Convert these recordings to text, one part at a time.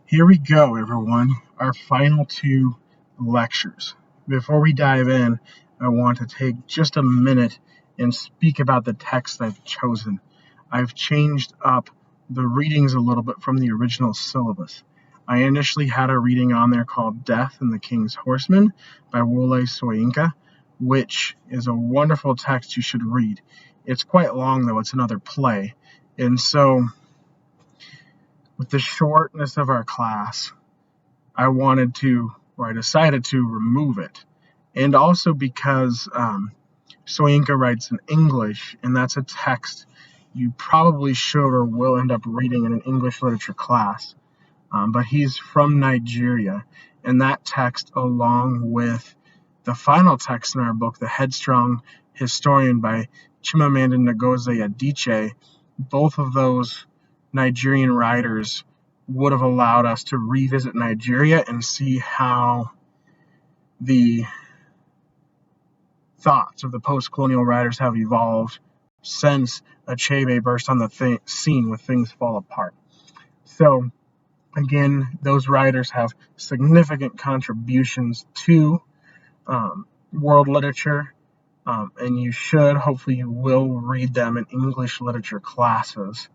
Here we go, everyone, our final two lectures. Before we dive in, I want to take just a minute and speak about the text I've chosen. I've changed up the readings a little bit from the original syllabus. I initially had a reading on there called Death and the King's Horseman by Wole Soyinka, which is a wonderful text you should read. It's quite long, though. It's another play. And so, with the shortness of our class, I decided to remove it. And also because Soyinka writes in English, and that's a text you probably should or will end up reading in an English literature class. But he's from Nigeria, and that text, along with the final text in our book, The Headstrong Historian by Chimamanda Ngozi Adichie, both of those Nigerian writers would have allowed us to revisit Nigeria and see how the thoughts of the post-colonial writers have evolved since Achebe burst on the scene with Things Fall Apart. So, again, those writers have significant contributions to world literature, and hopefully you will read them in English literature classes.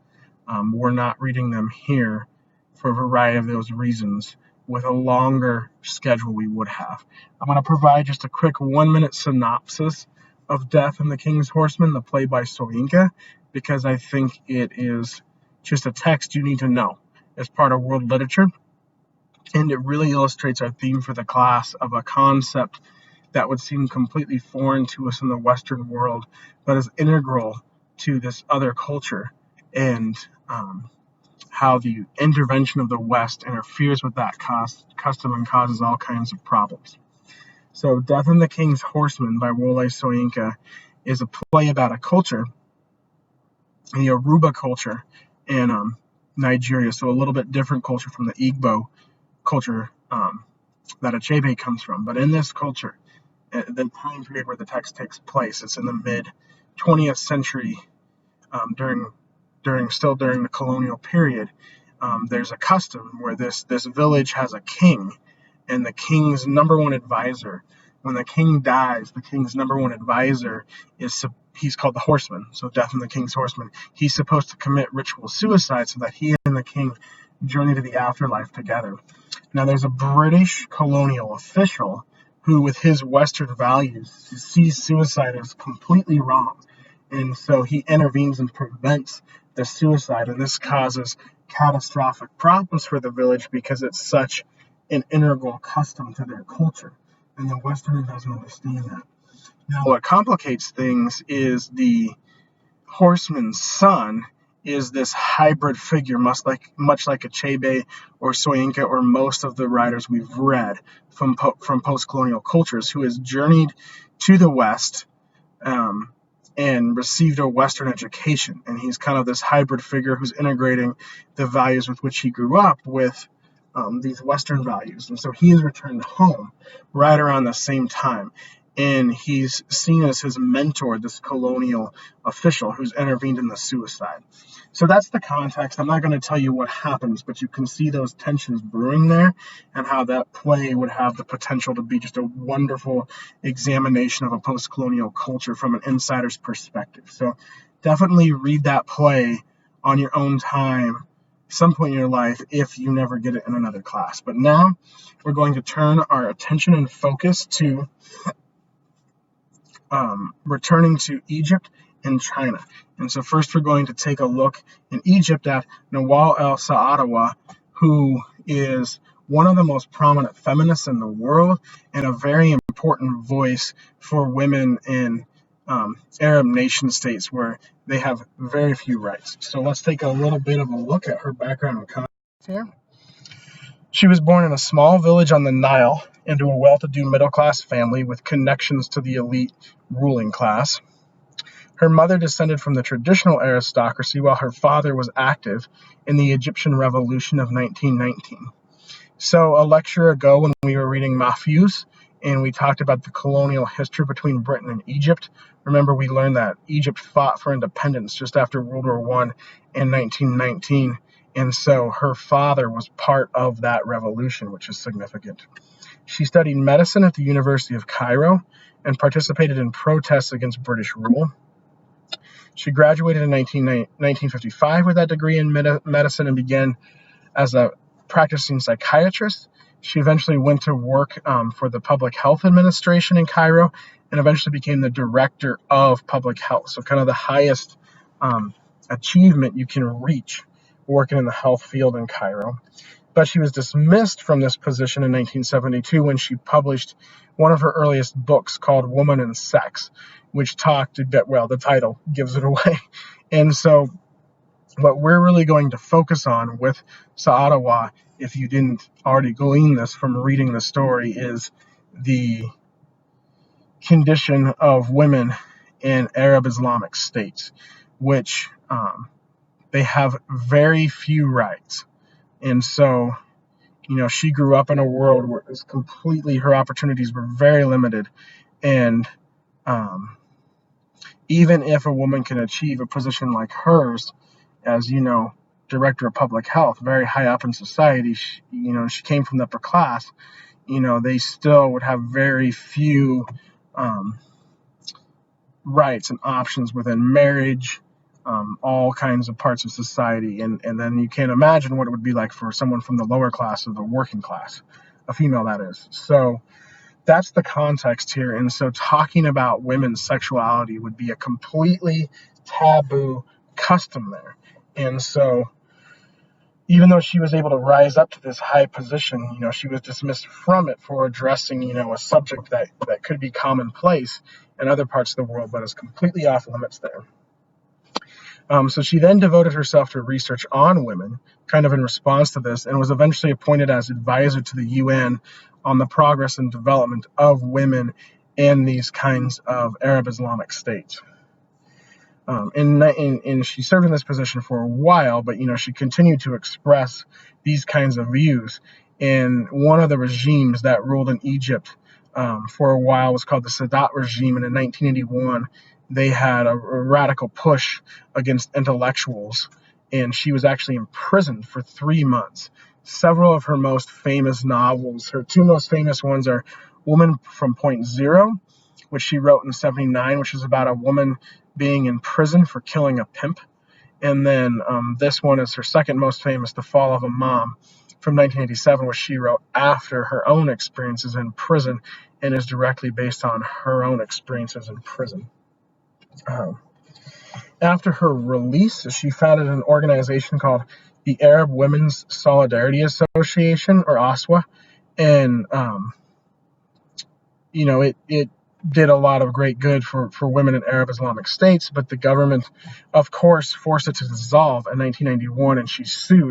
We're not reading them here for a variety of those reasons with a longer schedule we would have. I'm going to provide just a quick 1-minute synopsis of Death and the King's Horseman, the play by Soyinka, because I think it is just a text you need to know as part of world literature, and it really illustrates our theme for the class of a concept that would seem completely foreign to us in the Western world, but is integral to this other culture, and how the intervention of the West interferes with that custom and causes all kinds of problems. So Death and the King's Horseman by Wole Soyinka is a play about a culture, the Yoruba culture in Nigeria, so a little bit different culture from the Igbo culture that Achebe comes from. But in this culture, the time period where the text takes place, it's in the mid-20th century, during the colonial period. There's a custom where this village has a king, and the king's number one advisor, when the king dies, the king's number one advisor he's called the horseman, so Death and the King's Horseman. He's supposed to commit ritual suicide so that he and the king journey to the afterlife together. Now, there's a British colonial official who, with his Western values, sees suicide as completely wrong. And so he intervenes and prevents the suicide, and this causes catastrophic problems for the village because it's such an integral custom to their culture, and the Westerner doesn't understand that. Now, what complicates things is the horseman's son is this hybrid figure, much like Achebe or Soyinka or most of the writers we've read from post-colonial cultures, who has journeyed to the West and received a Western education. And he's kind of this hybrid figure who's integrating the values with which he grew up with these Western values. And so he has returned home right around the same time. And he's seen as his mentor, this colonial official who's intervened in the suicide. So that's the context. I'm not going to tell you what happens, but you can see those tensions brewing there and how that play would have the potential to be just a wonderful examination of a post-colonial culture from an insider's perspective. So definitely read that play on your own time, some point in your life, if you never get it in another class. But now we're going to turn our attention and focus to returning to Egypt and China. And so first we're going to take a look in Egypt at Nawal el-Saadawa, who is one of the most prominent feminists in the world and a very important voice for women in Arab nation states where they have very few rights. So let's take a little bit of a look at her background and context here. She was born in a small village on the Nile into a well-to-do middle-class family with connections to the elite ruling class. Her mother descended from the traditional aristocracy, while her father was active in the Egyptian Revolution of 1919. So a lecture ago when we were reading Mahfouz, and we talked about the colonial history between Britain and Egypt, remember we learned that Egypt fought for independence just after World War I in 1919, And so her father was part of that revolution, which is significant. She studied medicine at the University of Cairo and participated in protests against British rule. She graduated in 1955 with that degree in medicine and began as a practicing psychiatrist. She eventually went to work for the Public Health Administration in Cairo and eventually became the director of public health. So kind of the highest achievement you can reach working in the health field in Cairo. But she was dismissed from this position in 1972 when she published one of her earliest books called Woman and Sex, which talked about, well, the title gives it away. And so what we're really going to focus on with Sa'adawa, if you didn't already glean this from reading the story, is the condition of women in Arab Islamic states, which they have very few rights. And so, she grew up in a world where it was completely, her opportunities were very limited. And even if a woman can achieve a position like hers, as director of public health, very high up in society, she came from the upper class, they still would have very few rights and options within marriage, all kinds of parts of society. And then you can't imagine what it would be like for someone from the lower class or the working class, a female that is. So that's the context here. And so talking about women's sexuality would be a completely taboo custom there. And so even though she was able to rise up to this high position, she was dismissed from it for addressing, a subject that could be commonplace in other parts of the world, but is completely off limits there. So she then devoted herself to research on women, kind of in response to this, and was eventually appointed as advisor to the UN on the progress and development of women in these kinds of Arab Islamic states. And she served in this position for a while, but she continued to express these kinds of views. And one of the regimes that ruled in Egypt for a while was called the Sadat regime, and in 1981 they had a radical push against intellectuals, and she was actually imprisoned for 3 months. Several of her most famous novels, her two most famous ones are Woman from Point Zero, which she wrote in 1979, which is about a woman being in prison for killing a pimp. And then this one is her second most famous, The Fall of a Mom, from 1987, which she wrote after her own experiences in prison and is directly based on her own experiences in prison. After her release, she founded an organization called the Arab Women's Solidarity Association, or ASWA, and it did a lot of great good for women in Arab Islamic states, but the government, of course, forced it to dissolve in 1991, and she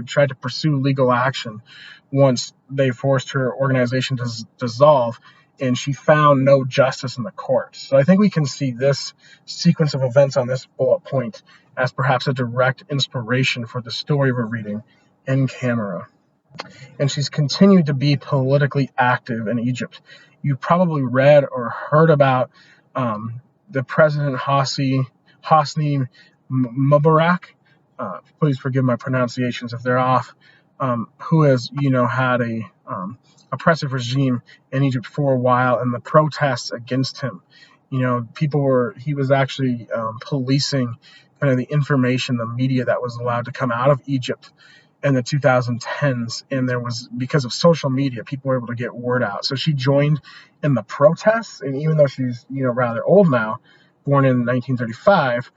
tried to pursue legal action once they forced her organization to dissolve, and she found no justice in the courts. So I think we can see this sequence of events on this bullet point as perhaps a direct inspiration for the story we're reading in camera. And she's continued to be politically active in Egypt. You probably read or heard about the President Hosni Mubarak. Please forgive my pronunciations if they're off. Who has had a oppressive regime in Egypt for a while, and the protests against him. He was actually policing kind of the information, the media that was allowed to come out of Egypt in the 2010s, and there was, because of social media, people were able to get word out. So she joined in the protests, and even though she's rather old now, born in 1935,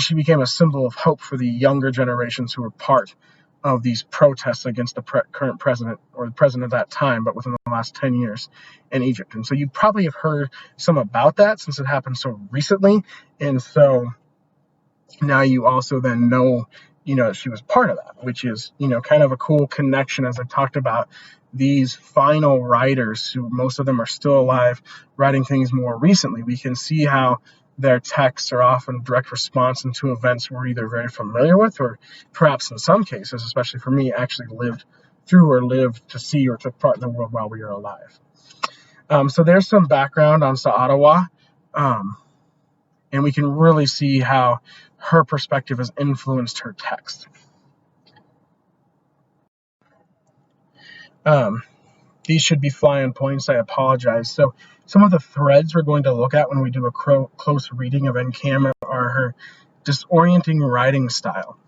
she became a symbol of hope for the younger generations who were part of these protests against the current president, or the president of that time, but within the last 10 years in Egypt. And so you probably have heard some about that since it happened so recently, and so now you also then know she was part of that, which is, kind of a cool connection. As I talked about, these final writers, who most of them are still alive, writing things more recently, we can see how their texts are often direct response into events we're either very familiar with, or perhaps in some cases, especially for me, actually lived through or lived to see or took part in the world while we are alive. So there's some background on Sa'adawa, and we can really see how her perspective has influenced her text. Um, these should be flying points. I apologize. So some of the threads we're going to look at when we do a close reading of Enkam are her disorienting writing style.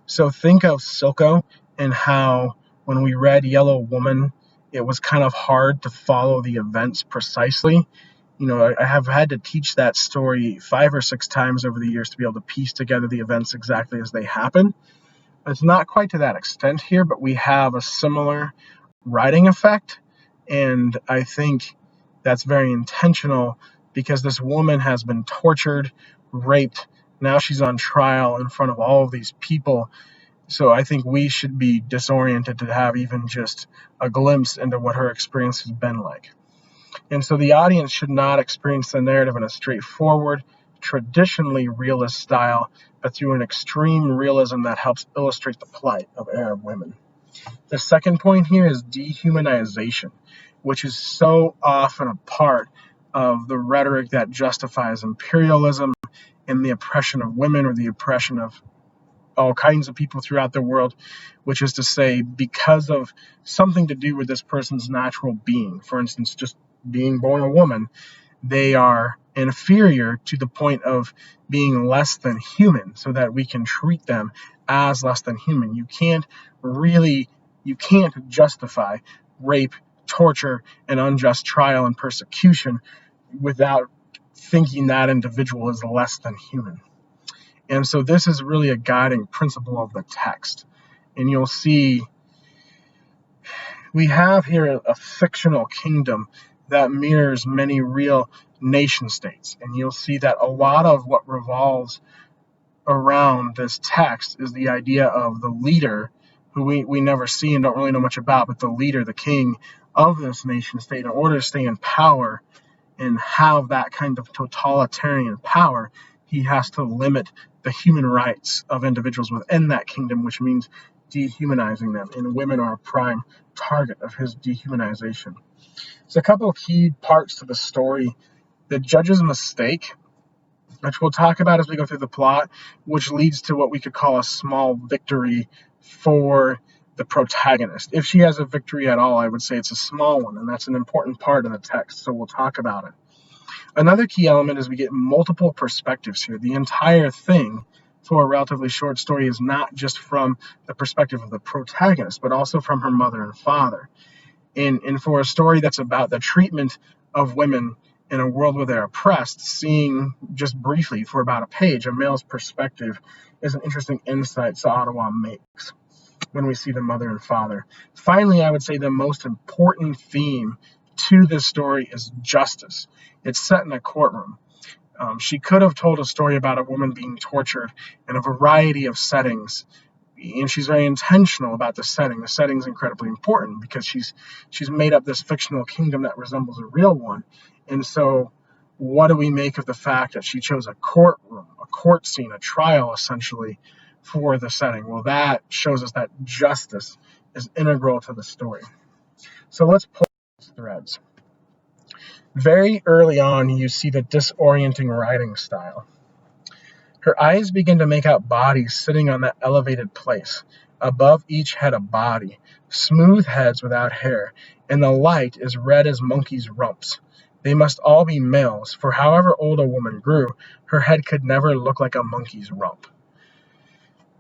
So think of Silko and how when we read Yellow Woman, it was kind of hard to follow the events precisely. I have had to teach that story 5 or 6 times over the years to be able to piece together the events exactly as they happen. It's not quite to that extent here, but we have a similar writing effect, and I think that's very intentional because this woman has been tortured, raped. Now she's on trial in front of all of these people. So I think we should be disoriented to have even just a glimpse into what her experience has been like. And so the audience should not experience the narrative in a straightforward, traditionally realist style, but through an extreme realism that helps illustrate the plight of Arab women. The second point here is dehumanization, which is so often a part of the rhetoric that justifies imperialism and the oppression of women or the oppression of all kinds of people throughout the world, which is to say, because of something to do with this person's natural being, for instance, just being born a woman, they are inferior to the point of being less than human so that we can treat them as less than human. You can't justify rape, torture, and unjust trial and persecution without thinking that individual is less than human. And so this is really a guiding principle of the text. And you'll see we have here a fictional kingdom that mirrors many real nation states. And you'll see that a lot of what revolves around this text is the idea of the leader, who we never see and don't really know much about, but the leader, the king of this nation state, in order to stay in power and have that kind of totalitarian power, he has to limit the human rights of individuals within that kingdom, which means dehumanizing them. And women are a prime target of his dehumanization. So a couple of key parts to the story. The judge's mistake, which we'll talk about as we go through the plot, which leads to what we could call a small victory for the protagonist. If she has a victory at all, I would say it's a small one, and that's an important part of the text, so we'll talk about it. Another key element is we get multiple perspectives here. The entire thing for a relatively short story is not just from the perspective of the protagonist, but also from her mother and father. And for a story that's about the treatment of women in a world where they're oppressed, seeing just briefly for about a page a male's perspective is an interesting insight Sa'adawa makes when we see the mother and father. Finally, I would say the most important theme to this story is justice. It's set in a courtroom. She could have told a story about a woman being tortured in a variety of settings, and she's very intentional about the setting. The setting's incredibly important because she's made up this fictional kingdom that resembles a real one. And so what do we make of the fact that she chose a courtroom, a court scene, a trial essentially for the setting? Well, that shows us that justice is integral to the story. So let's pull these threads. Very early on, you see the disorienting writing style. Her eyes begin to make out bodies sitting on that elevated place. Above each head a body, smooth heads without hair, and the light is red as monkeys' rumps. They must all be males, for however old a woman grew, her head could never look like a monkey's rump.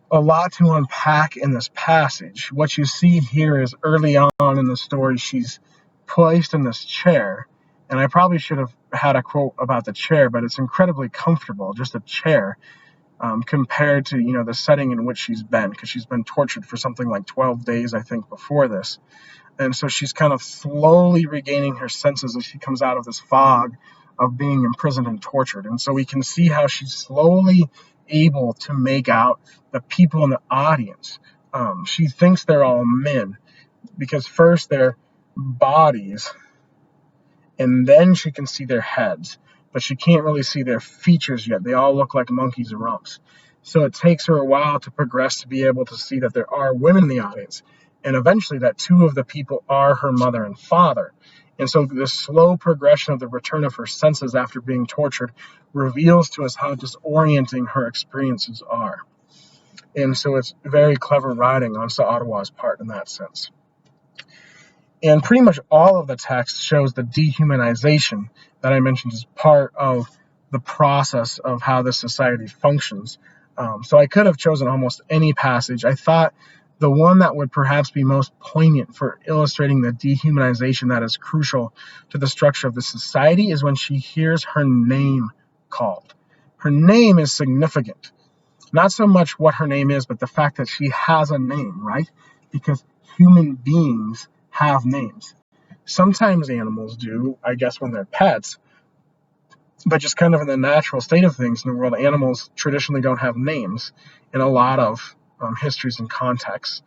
A lot to unpack in this passage. What you see here is early on in the story, she's placed in this chair, and I probably should have had a quote about the chair, but it's incredibly comfortable, just a chair, compared to the setting in which she's been, because she's been tortured for something like 12 days, I think, before this. And so she's kind of slowly regaining her senses as she comes out of this fog of being imprisoned and tortured. And so we can see how she's slowly able to make out the people in the audience. She thinks they're all men because first they're bodies, and then she can see their heads, but she can't really see their features yet. They all look like monkeys' rumps. So it takes her a while to progress to be able to see that there are women in the audience, and eventually that 2 of the people are her mother and father. And so the slow progression of the return of her senses after being tortured reveals to us how disorienting her experiences are. And so it's very clever writing on Sa'adawa's part in that sense. And pretty much all of the text shows the dehumanization that I mentioned as part of the process of how this society functions. So I could have chosen almost any passage. I thought the one that would perhaps be most poignant for illustrating the dehumanization that is crucial to the structure of the society is when she hears her name called. Her name is significant. Not so much what her name is, but the fact that she has a name, right? Because human beings have names. Sometimes animals do, I guess, when they're pets, but just kind of in the natural state of things in the world, animals traditionally don't have names in a lot of histories and contexts,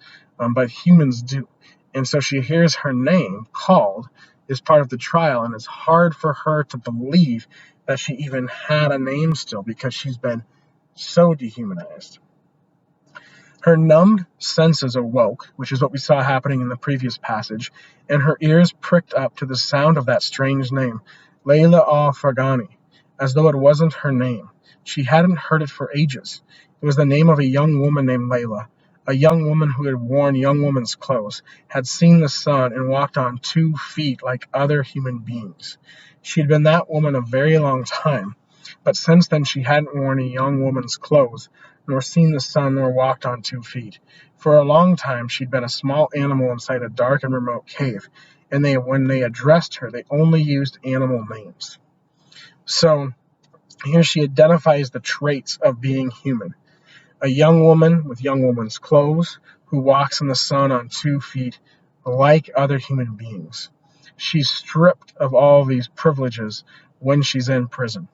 but humans do. And so she hears her name called as part of the trial, and it's hard for her to believe that she even had a name still because she's been so dehumanized. Her numbed senses awoke, which is what we saw happening in the previous passage, and her ears pricked up to the sound of that strange name, Layla al-Farghani, as though it wasn't her name. She hadn't heard it for ages. It was the name of a young woman named Layla, a young woman who had worn young woman's clothes, had seen the sun, and walked on 2 feet like other human beings. She had been that woman a very long time, but since then she hadn't worn a young woman's clothes, nor seen the sun, nor walked on 2 feet. For a long time she'd been a small animal inside a dark and remote cave, and when they addressed her, they only used animal names. So here she identifies the traits of being human. A young woman with young woman's clothes who walks in the sun on 2 feet like other human beings. She's stripped of all these privileges when she's in prison.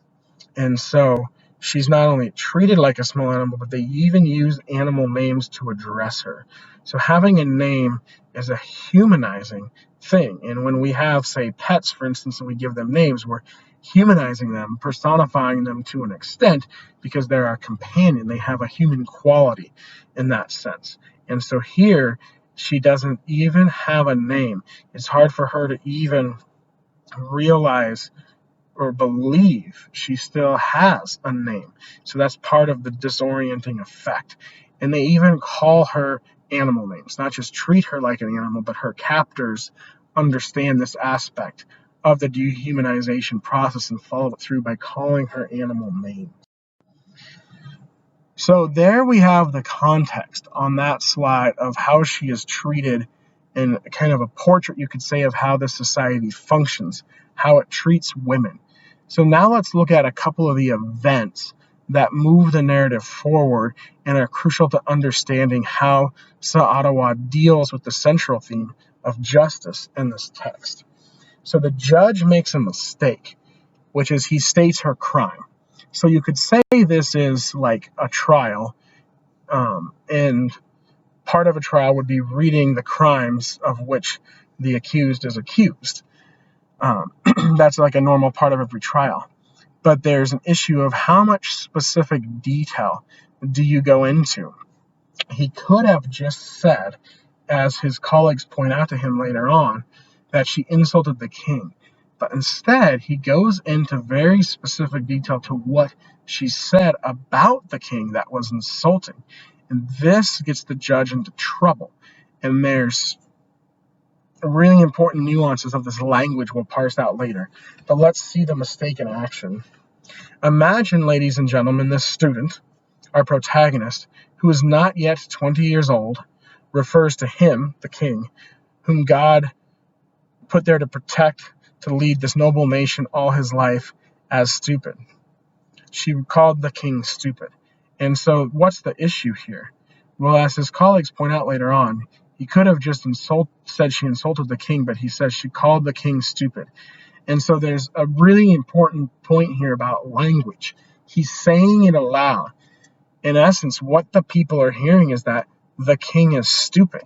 And so she's not only treated like a small animal, but they even use animal names to address her. So having a name is a humanizing thing. And when we have, say, pets, for instance, and we give them names, we're humanizing them, personifying them to an extent because they're our companion. They have a human quality in that sense. And so here, she doesn't even have a name. It's hard for her to even realize or believe she still has a name. So that's part of the disorienting effect. And they even call her animal names, not just treat her like an animal, but her captors understand this aspect of the dehumanization process and follow it through by calling her animal names. So there we have the context on that slide of how she is treated, and kind of a portrait, you could say, of how the society functions, how it treats women. So now let's look at a couple of the events that move the narrative forward and are crucial to understanding how Sa'adawa deals with the central theme of justice in this text. So the judge makes a mistake, which is he states her crime. So you could say this is like a trial, and part of a trial would be reading the crimes of which the accused is accused. That's like a normal part of every trial. But there's an issue of how much specific detail do you go into. He could have just said, as his colleagues point out to him later on, that she insulted the king. But instead, he goes into very specific detail to what she said about the king that was insulting. And this gets the judge into trouble. And there's really important nuances of this language we'll parse out later. But let's see the mistake in action. Imagine, ladies and gentlemen, this student, our protagonist, who is not yet 20 years old, refers to him, the king, whom God put there to protect, to lead this noble nation all his life, as stupid. She called the king stupid. And so what's the issue here? Well, as his colleagues point out later on, he could have just said she insulted the king, but he says she called the king stupid. And so there's a really important point here about language. He's saying it aloud. In essence, what the people are hearing is that the king is stupid.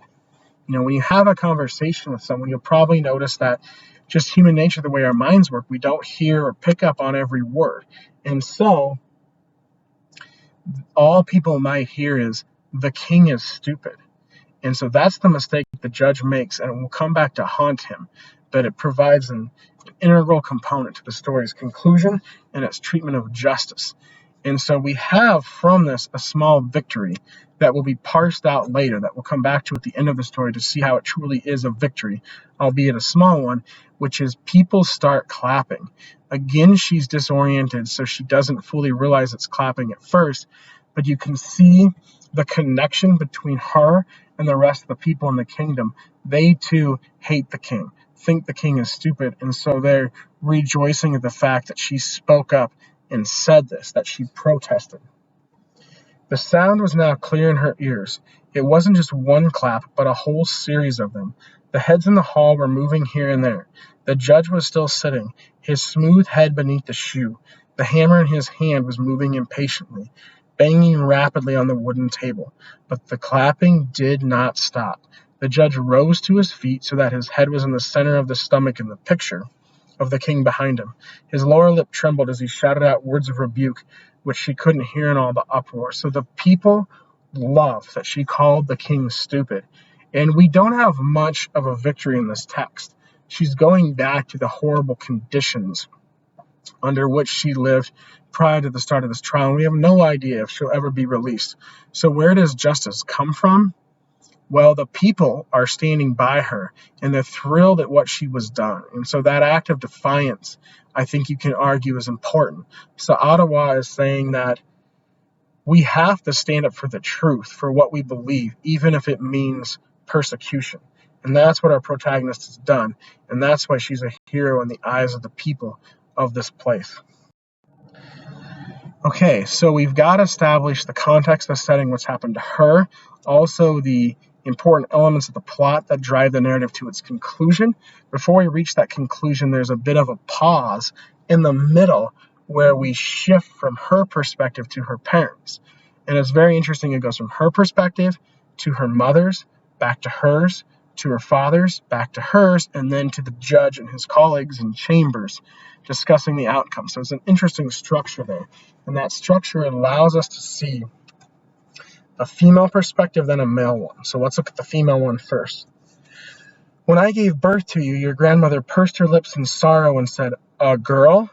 You know, when you have a conversation with someone, you'll probably notice that just human nature, the way our minds work, we don't hear or pick up on every word. And so all people might hear is, the king is stupid. And so that's the mistake the judge makes, and it will come back to haunt him. But it provides an integral component to the story's conclusion and its treatment of justice. And so we have from this a small victory that will be parsed out later, that we'll come back to at the end of the story to see how it truly is a victory, albeit a small one, which is people start clapping. Again, she's disoriented, so she doesn't fully realize it's clapping at first, but you can see the connection between her and the rest of the people in the kingdom. They too hate the king, think the king is stupid, and so they're rejoicing at the fact that she spoke up and said this, that she protested. The sound was now clear in her ears. It wasn't just one clap, but a whole series of them. The heads in the hall were moving here and there. The judge was still sitting, his smooth head beneath the shoe. The hammer in his hand was moving impatiently, banging rapidly on the wooden table. But the clapping did not stop. The judge rose to his feet so that his head was in the center of the stomach in the picture of the king behind him. His lower lip trembled as he shouted out words of rebuke, which she couldn't hear in all the uproar. So the people loved that she called the king stupid. And we don't have much of a victory in this text. She's going back to the horrible conditions under which she lived prior to the start of this trial. And we have no idea if she'll ever be released. So where does justice come from? Well, the people are standing by her, and they're thrilled at what she was done. And so that act of defiance, I think you can argue, is important. So Ottawa is saying that we have to stand up for the truth, for what we believe, even if it means persecution. And that's what our protagonist has done. And that's why she's a hero in the eyes of the people of this place. Okay, so we've got to establish the context, the setting, what's happened to her, also the important elements of the plot that drive the narrative to its conclusion. Before we reach that conclusion, there's a bit of a pause in the middle where we shift from her perspective to her parents. And it's very interesting. It goes from her perspective to her mother's, back to hers, to her father's, back to hers, and then to the judge and his colleagues in chambers discussing the outcome. So it's an interesting structure there. And that structure allows us to see a female perspective, then a male one. So let's look at the female one first. When I gave birth to you, your grandmother pursed her lips in sorrow and said, "A girl?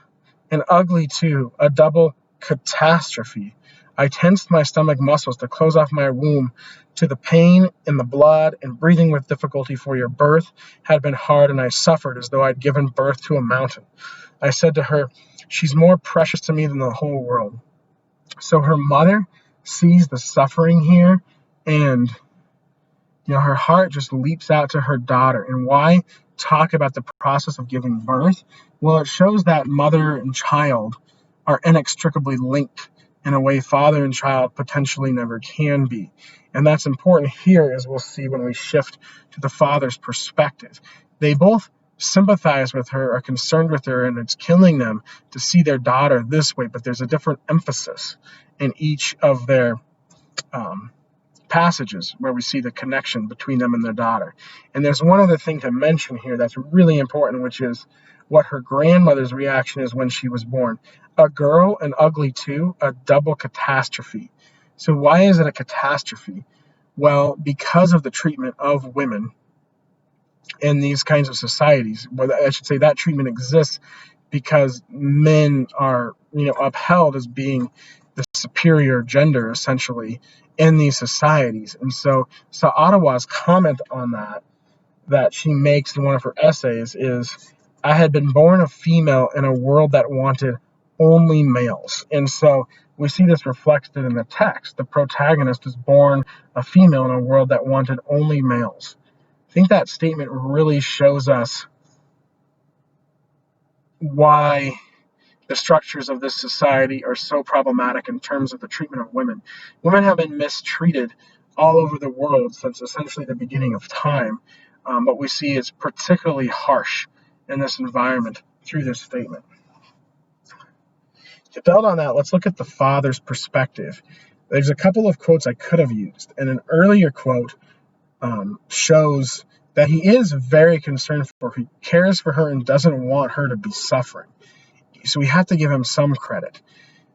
And ugly too, a double catastrophe." I tensed my stomach muscles to close off my womb to the pain and the blood, and breathing with difficulty, for your birth had been hard, and I suffered as though I'd given birth to a mountain. I said to her, "She's more precious to me than the whole world." So her mother sees the suffering here, and her heart just leaps out to her daughter. And why talk about the process of giving birth? Well, it shows that mother and child are inextricably linked in a way father and child potentially never can be. And that's important here, as we'll see when we shift to the father's perspective. They both sympathize with her, are concerned with her, and it's killing them to see their daughter this way, but there's a different emphasis in each of their passages where we see the connection between them and their daughter. And there's one other thing to mention here that's really important, which is what her grandmother's reaction is when she was born. A girl, and ugly too, a double catastrophe. So why is it a catastrophe? Well, because of the treatment of women in these kinds of societies. Well, I should say that treatment exists because men are, upheld as being the superior gender, essentially, in these societies. And so Ottawa's comment on that she makes in one of her essays is, "I had been born a female in a world that wanted only males." And so we see this reflected in the text. The protagonist is born a female in a world that wanted only males. I think that statement really shows us why the structures of this society are so problematic in terms of the treatment of women. Women have been mistreated all over the world since essentially the beginning of time, but we see it's particularly harsh in this environment through this statement. To build on that, let's look at the father's perspective. There's a couple of quotes I could have used, and an earlier quote shows that he is very concerned for her. He cares for her and doesn't want her to be suffering. So we have to give him some credit.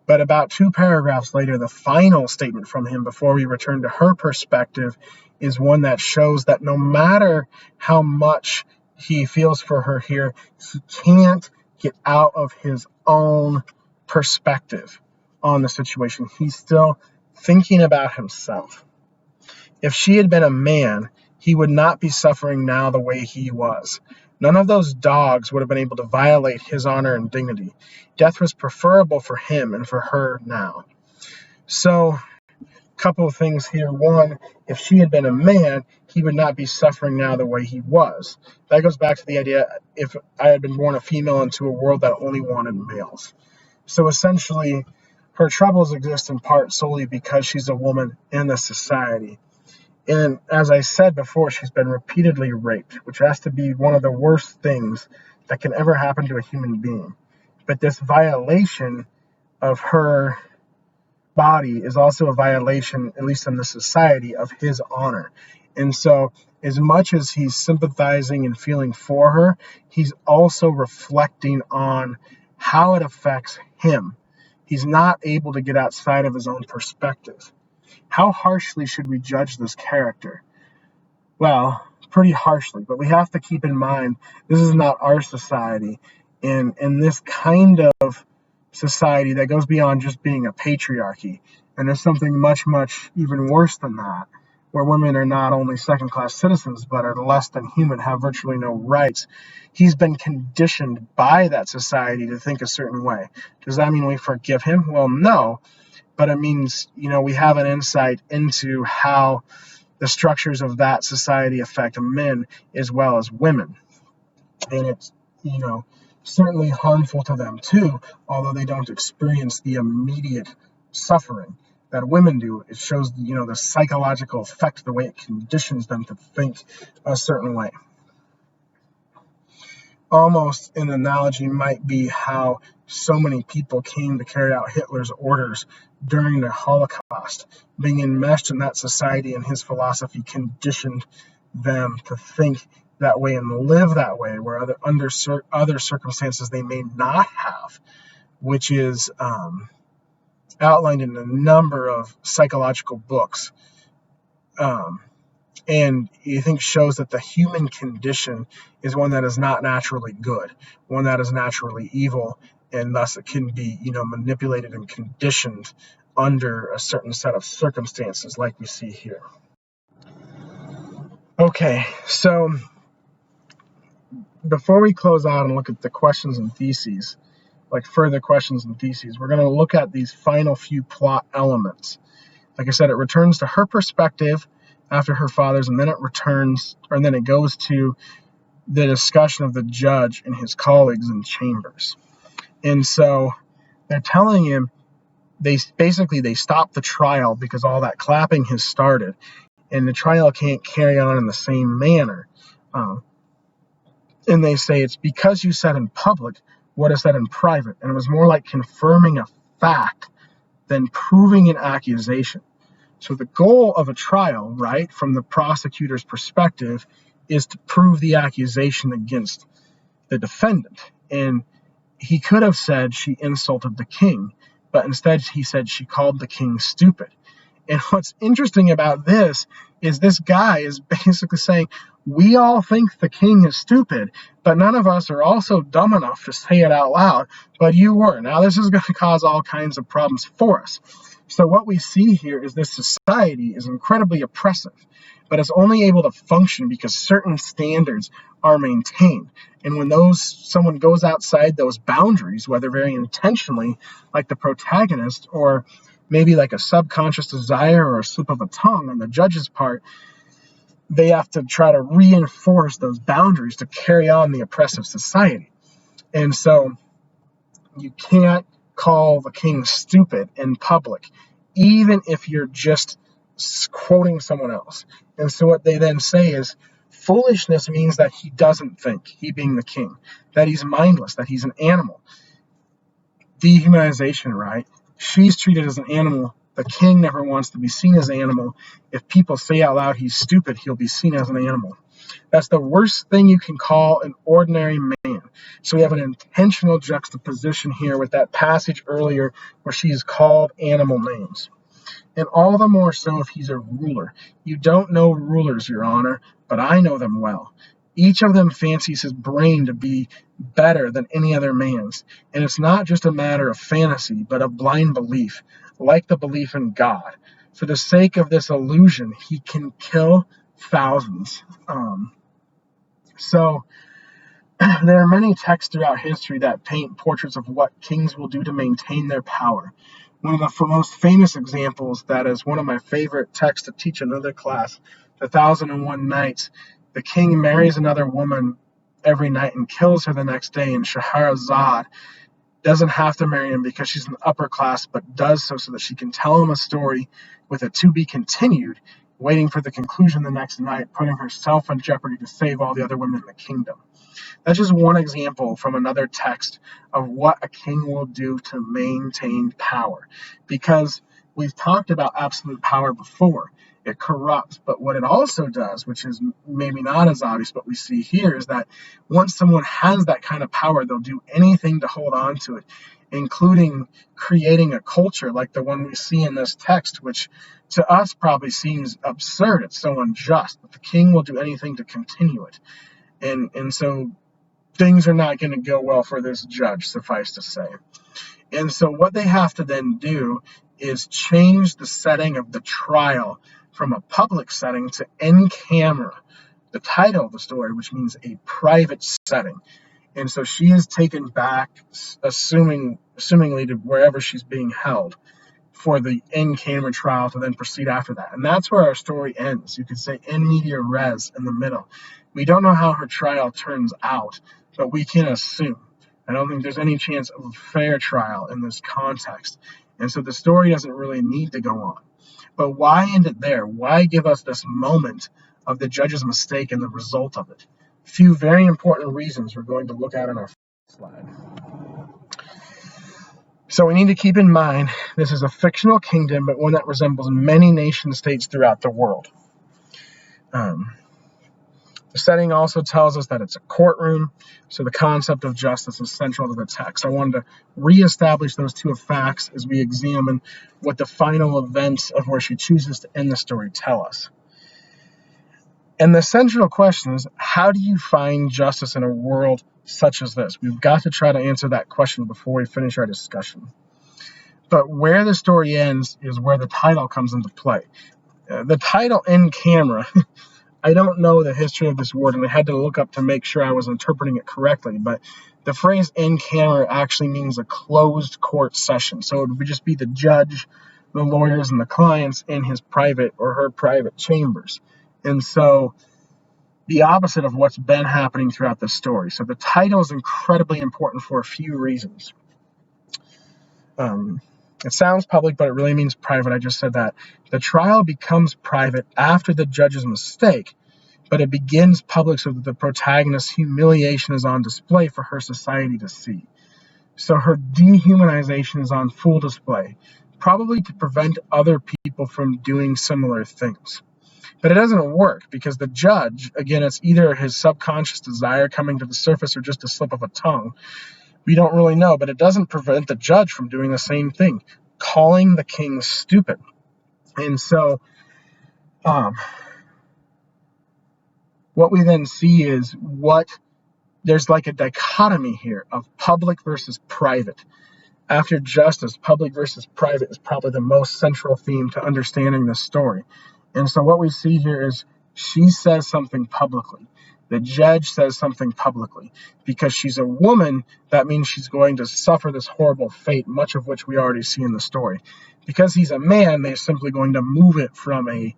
But about 2 paragraphs later, the final statement from him before we return to her perspective is one that shows that no matter how much he feels for her here, he can't get out of his own perspective on the situation. He's still thinking about himself. If she had been a man, he would not be suffering now the way he was. None of those dogs would have been able to violate his honor and dignity. Death was preferable for him and for her now. So, couple of things here. One, if she had been a man, he would not be suffering now the way he was. That goes back to the idea, if I had been born a female into a world that only wanted males. So essentially, her troubles exist in part solely because she's a woman in the society. And as I said before, she's been repeatedly raped, which has to be one of the worst things that can ever happen to a human being. But this violation of her body is also a violation, at least in the society, of his honor. And so, as much as he's sympathizing and feeling for her, he's also reflecting on how it affects him. He's not able to get outside of his own perspective. How harshly should we judge this character? Well, pretty harshly, but we have to keep in mind this is not our society. And this kind of society that goes beyond just being a patriarchy, and there's something much, much even worse than that, where women are not only second-class citizens, but are less than human, have virtually no rights. He's been conditioned by that society to think a certain way. Does that mean we forgive him? Well, no, but it means, we have an insight into how the structures of that society affect men as well as women. And it's, certainly harmful to them too, although they don't experience the immediate suffering that women do. It shows, the psychological effect, the way it conditions them to think a certain way. Almost an analogy might be how so many people came to carry out Hitler's orders during the Holocaust. Being enmeshed in that society and his philosophy conditioned them to think that way and live that way, where under other circumstances they may not have, which is outlined in a number of psychological books. And you think shows that the human condition is one that is not naturally good, one that is naturally evil, and thus it can be, manipulated and conditioned under a certain set of circumstances like we see here. Okay, so before we close out and look at the questions and theses, like further questions and theses, we're going to look at these final few plot elements. Like I said, it returns to her perspective after her father's, and then it goes to the discussion of the judge and his colleagues in chambers. And so they're telling him they stopped the trial because all that clapping has started, and the trial can't carry on in the same manner. And they say it's because you said in public what is said in private, and it was more like confirming a fact than proving an accusation. So the goal of a trial, right, from the prosecutor's perspective, is to prove the accusation against the defendant. And he could have said she insulted the king, but instead he said she called the king stupid. And what's interesting about this is this guy is basically saying, we all think the king is stupid, but none of us are also dumb enough to say it out loud, but you were. Now, this is going to cause all kinds of problems for us. So what we see here is this society is incredibly oppressive, but it's only able to function because certain standards are maintained. And when someone goes outside those boundaries, whether very intentionally, like the protagonist, or maybe like a subconscious desire or a slip of a tongue on the judge's part, they have to try to reinforce those boundaries to carry on the oppressive society. And so you can't call the king stupid in public, even if you're just quoting someone else. And so what they then say is, foolishness means that he doesn't think, he being the king, that he's mindless, that he's an animal. Dehumanization, right? She's treated as an animal. The king never wants to be seen as an animal. If people say out loud he's stupid, he'll be seen as an animal. That's the worst thing you can call an ordinary man. So we have an intentional juxtaposition here with that passage earlier where she is called animal names. And all the more so if he's a ruler. You don't know rulers, Your Honor, but I know them well. Each of them fancies his brain to be better than any other man's. And it's not just a matter of fantasy, but of blind belief, like the belief in God. For the sake of this illusion, he can kill thousands. So there are many texts throughout history that paint portraits of what kings will do to maintain their power. One of the most famous examples, that is one of my favorite texts to teach another class, The 1001 Nights. The king marries another woman every night and kills her the next day, and Scheherazade doesn't have to marry him because she's an upper class, but does so that she can tell him a story with a to be continued, waiting for the conclusion the next night, putting herself in jeopardy to save all the other women in the kingdom. That's just one example from another text of what a king will do to maintain power. Because we've talked about absolute power before. It corrupts, but what it also does, which is maybe not as obvious, but we see here, is that once someone has that kind of power, they'll do anything to hold on to it, including creating a culture like the one we see in this text, which to us probably seems absurd. It's so unjust, but the king will do anything to continue it. And so things are not going to go well for this judge, suffice to say. And so what they have to then do is change the setting of the trial from a public setting to in camera, the title of the story, which means a private setting. And so she is taken back, assumingly to wherever she's being held for the in-camera trial to then proceed after that. And that's where our story ends. You could say in media res in the middle. We don't know how her trial turns out, but we can assume. I don't think there's any chance of a fair trial in this context. And so the story doesn't really need to go on. But why end it there? Why give us this moment of the judge's mistake and the result of it? A few very important reasons we're going to look at in our slide. So we need to keep in mind this is a fictional kingdom, but one that resembles many nation states throughout the world. The setting also tells us that it's a courtroom, so the concept of justice is central to the text. I wanted to reestablish those two facts as we examine what the final events of where she chooses to end the story tell us. And the central question is, how do you find justice in a world such as this? We've got to try to answer that question before we finish our discussion. But where the story ends is where the title comes into play. The title in camera, I don't know the history of this word, and I had to look up to make sure I was interpreting it correctly, but the phrase in camera actually means a closed court session. So it would just be the judge, the lawyers, and the clients in his private or her private chambers. And so the opposite of what's been happening throughout the story. So the title is incredibly important for a few reasons. It sounds public, but it really means private. I just said that. The trial becomes private after the judge's mistake, but it begins public so that the protagonist's humiliation is on display for her society to see. So her dehumanization is on full display, probably to prevent other people from doing similar things. But it doesn't work because the judge, again, it's either his subconscious desire coming to the surface or just a slip of a tongue. We don't really know, but it doesn't prevent the judge from doing the same thing, calling the king stupid. And so what we then see is there's like a dichotomy here of public versus private. After justice, public versus private is probably the most central theme to understanding this story. And so what we see here is she says something publicly. The judge says something publicly. Because she's a woman, that means she's going to suffer this horrible fate, much of which we already see in the story. Because he's a man, they're simply going to move it from a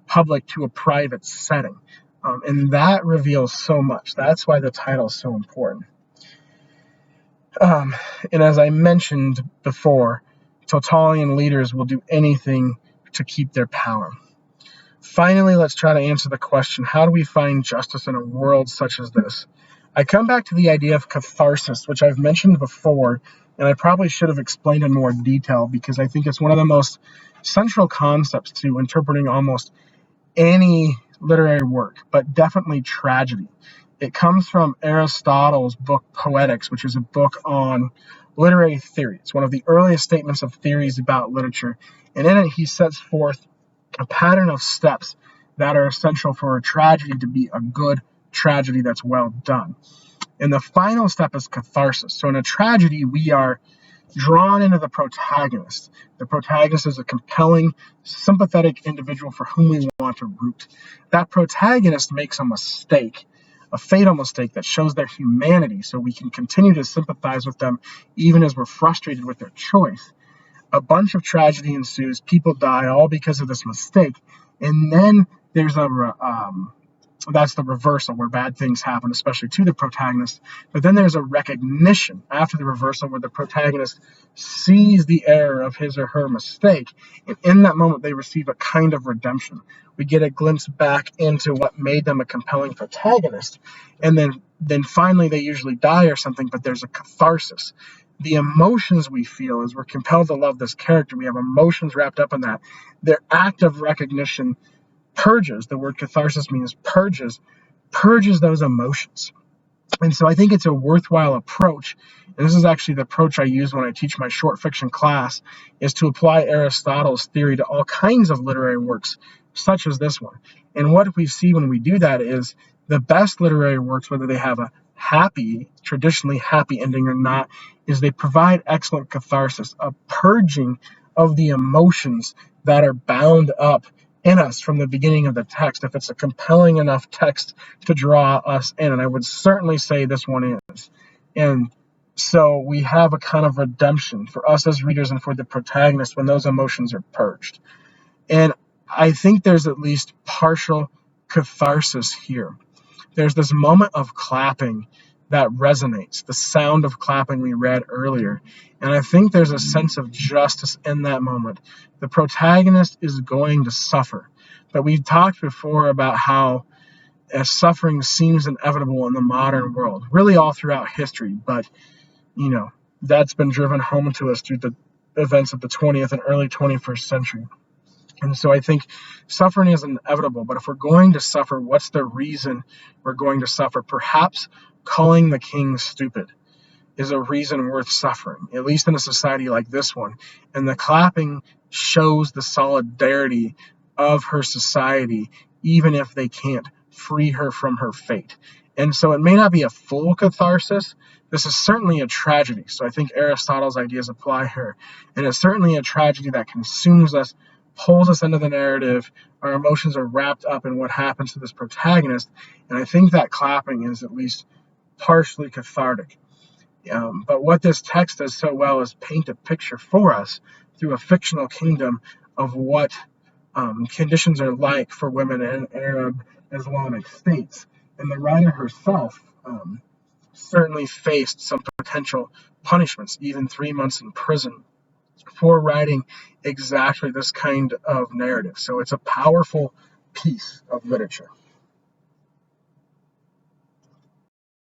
public to a private setting. And that reveals so much. That's why the title is so important. And as I mentioned before, totalitarian leaders will do anything to keep their power. Finally, let's try to answer the question, how do we find justice in a world such as this? I come back to the idea of catharsis, which I've mentioned before, and I probably should have explained in more detail because I think it's one of the most central concepts to interpreting almost any literary work, but definitely tragedy. It comes from Aristotle's book Poetics, which is a book on literary theory. It's one of the earliest statements of theories about literature, and in it he sets forth a pattern of steps that are essential for a tragedy to be a good tragedy that's well done. And the final step is catharsis. So in a tragedy, we are drawn into the protagonist. The protagonist is a compelling, sympathetic individual for whom we want to root. That protagonist makes a mistake, a fatal mistake that shows their humanity, so we can continue to sympathize with them even as we're frustrated with their choice. A bunch of tragedy ensues, people die all because of this mistake, and then there's that's the reversal where bad things happen, especially to the protagonist. But then there's a recognition after the reversal where the protagonist sees the error of his or her mistake. And in that moment, they receive a kind of redemption. We get a glimpse back into what made them a compelling protagonist. And then finally, they usually die or something, but there's a catharsis. The emotions we feel as we're compelled to love this character, we have emotions wrapped up in that. Their act of recognition purges, the word catharsis means purges those emotions. And so I think it's a worthwhile approach. And this is actually the approach I use when I teach my short fiction class, is to apply Aristotle's theory to all kinds of literary works, such as this one. And what we see when we do that is the best literary works, whether they have a traditionally happy ending or not, is they provide excellent catharsis, a purging of the emotions that are bound up in us from the beginning of the text, if it's a compelling enough text to draw us in. And I would certainly say this one is. And so we have a kind of redemption for us as readers and for the protagonist when those emotions are purged. And I think there's at least partial catharsis here. There's this moment of clapping that resonates, the sound of clapping we read earlier. And I think there's a sense of justice in that moment. The protagonist is going to suffer. But we've talked before about how suffering seems inevitable in the modern world, really all throughout history. But, that's been driven home to us through the events of the 20th and early 21st century. And so I think suffering is inevitable, but if we're going to suffer, what's the reason we're going to suffer? Perhaps calling the king stupid is a reason worth suffering, at least in a society like this one. And the clapping shows the solidarity of her society, even if they can't free her from her fate. And so it may not be a full catharsis. This is certainly a tragedy. So I think Aristotle's ideas apply here. And it's certainly a tragedy that consumes us, pulls us into the narrative. Our emotions are wrapped up in what happens to this protagonist. And I think that clapping is at least partially cathartic. But what this text does so well is paint a picture for us through a fictional kingdom of what conditions are like for women in Arab Islamic states. And the writer herself certainly faced some potential punishments, even 3 months in prison, for writing exactly this kind of narrative. So it's a powerful piece of literature.